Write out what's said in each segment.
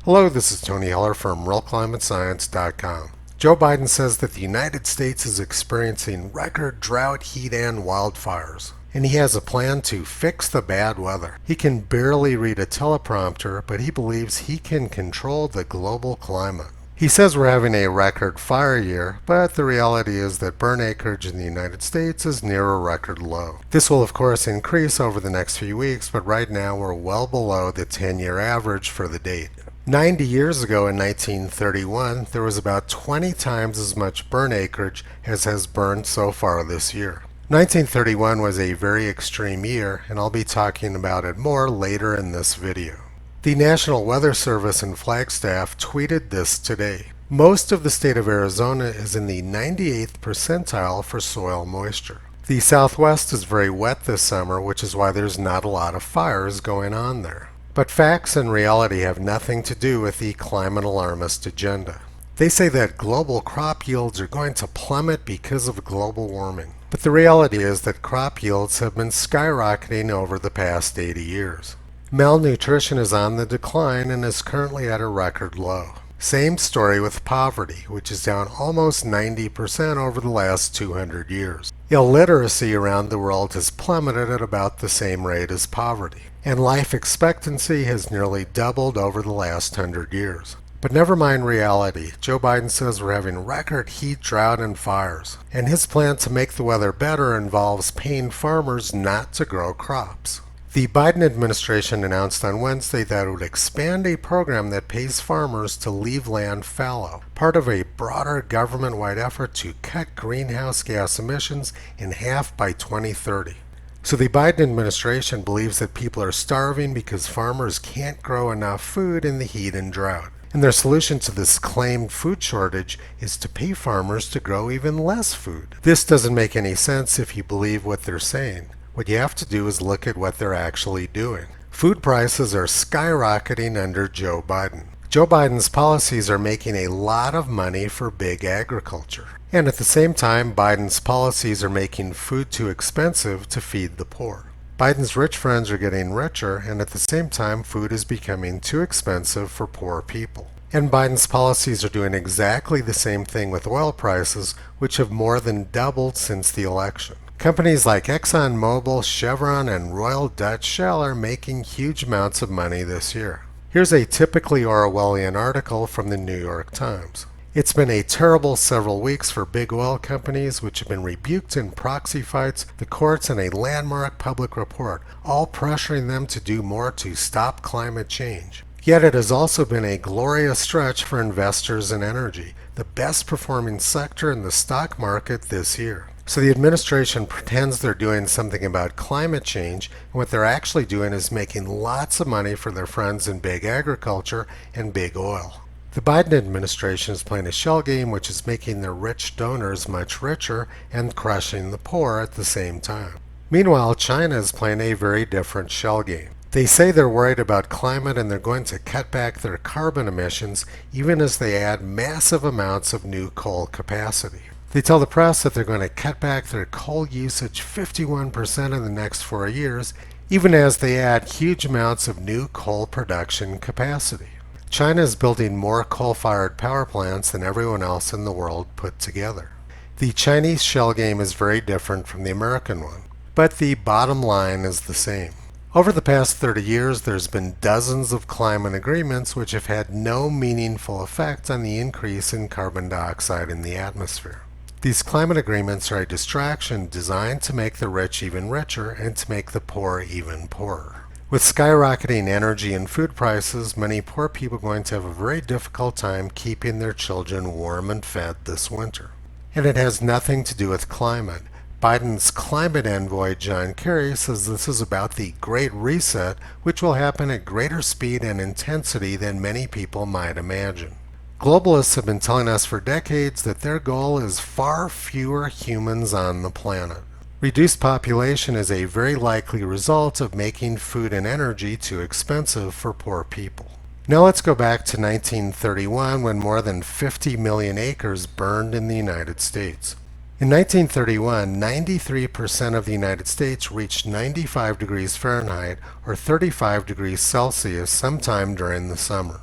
Hello, this is Tony Heller from RealClimateScience.com. Joe Biden says that the United States is experiencing record drought, heat, and wildfires, and he has a plan to fix the bad weather. He can barely read a teleprompter, but he believes he can control the global climate. He says we're having a record fire year, but the reality is that burn acreage in the United States is near a record low. This will of course increase over the next few weeks, but right now we're well below the 10-year average for the date. 90 years ago in 1931, there was about 20 times as much burn acreage as has burned so far this year. 1931 was a very extreme year, and I'll be talking about it more later in this video. The National Weather Service in Flagstaff tweeted this today. Most of the state of Arizona is in the 98th percentile for soil moisture. The Southwest is very wet this summer, which is why there's not a lot of fires going on there. But facts and reality have nothing to do with the climate alarmist agenda. They say that global crop yields are going to plummet because of global warming. But the reality is that crop yields have been skyrocketing over the past 80 years. Malnutrition is on the decline and is currently at a record low. Same story with poverty, which is down almost 90% over the last 200 years. Illiteracy around the world has plummeted at about the same rate as poverty, and life expectancy has nearly doubled over the last 100 years. But never mind reality. Joe Biden says we're having record heat, drought, and fires, and his plan to make the weather better involves paying farmers not to grow crops. The Biden administration announced on Wednesday that it would expand a program that pays farmers to leave land fallow, part of a broader government-wide effort to cut greenhouse gas emissions in half by 2030. So the Biden administration believes that people are starving because farmers can't grow enough food in the heat and drought. And their solution to this claimed food shortage is to pay farmers to grow even less food. This doesn't make any sense if you believe what they're saying. What you have to do is look at what they're actually doing. Food prices are skyrocketing under Joe Biden. Joe Biden's policies are making a lot of money for big agriculture. And at the same time, Biden's policies are making food too expensive to feed the poor. Biden's rich friends are getting richer, and at the same time, food is becoming too expensive for poor people. And Biden's policies are doing exactly the same thing with oil prices, which have more than doubled since the election. Companies like ExxonMobil, Chevron, and Royal Dutch Shell are making huge amounts of money this year. Here's a typically Orwellian article from the New York Times. It's been a terrible several weeks for big oil companies, which have been rebuked in proxy fights, the courts, and a landmark public report, all pressuring them to do more to stop climate change. Yet it has also been a glorious stretch for investors in energy, the best performing sector in the stock market this year. So the administration pretends they're doing something about climate change, and what they're actually doing is making lots of money for their friends in big agriculture and big oil. The Biden administration is playing a shell game which is making their rich donors much richer and crushing the poor at the same time. Meanwhile, China is playing a very different shell game. They say they're worried about climate and they're going to cut back their carbon emissions even as they add massive amounts of new coal capacity. They tell the press that they're going to cut back their coal usage 51% in the next 4 years, even as they add huge amounts of new coal production capacity. China is building more coal-fired power plants than everyone else in the world put together. The Chinese shell game is very different from the American one, but the bottom line is the same. Over the past 30 years, there's been dozens of climate agreements which have had no meaningful effect on the increase in carbon dioxide in the atmosphere. These climate agreements are a distraction designed to make the rich even richer and to make the poor even poorer. With skyrocketing energy and food prices, many poor people are going to have a very difficult time keeping their children warm and fed this winter. And it has nothing to do with climate. Biden's climate envoy John Kerry says this is about the Great Reset, which will happen at greater speed and intensity than many people might imagine. Globalists have been telling us for decades that their goal is far fewer humans on the planet. Reduced population is a very likely result of making food and energy too expensive for poor people. Now let's go back to 1931 when more than 50 million acres burned in the United States. In 1931, 93% of the United States reached 95 degrees Fahrenheit or 35 degrees Celsius sometime during the summer.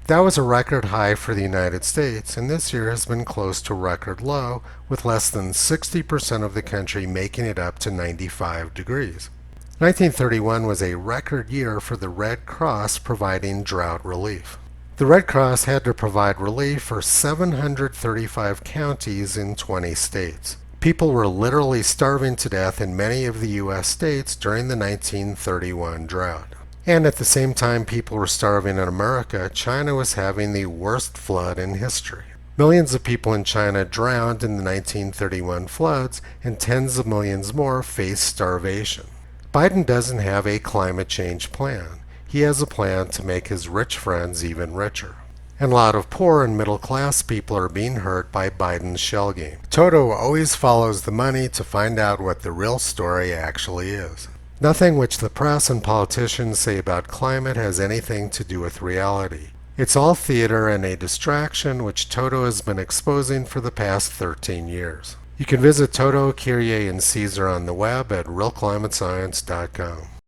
That was a record high for the United States, and this year has been close to record low, with less than 60% of the country making it up to 95 degrees. 1931 was a record year for the Red Cross providing drought relief. The Red Cross had to provide relief for 735 counties in 20 states. People were literally starving to death in many of the U.S. states during the 1931 drought. And at the same time people were starving in America, China was having the worst flood in history. Millions of people in China drowned in the 1931 floods, and tens of millions more faced starvation. Biden doesn't have a climate change plan. He has a plan to make his rich friends even richer. And a lot of poor and middle class people are being hurt by Biden's shell game. Toto always follows the money to find out what the real story actually is. Nothing which the press and politicians say about climate has anything to do with reality. It's all theater and a distraction which Toto has been exposing for the past 13 years. You can visit Toto, Kyrie, and Caesar on the web at realclimatescience.com.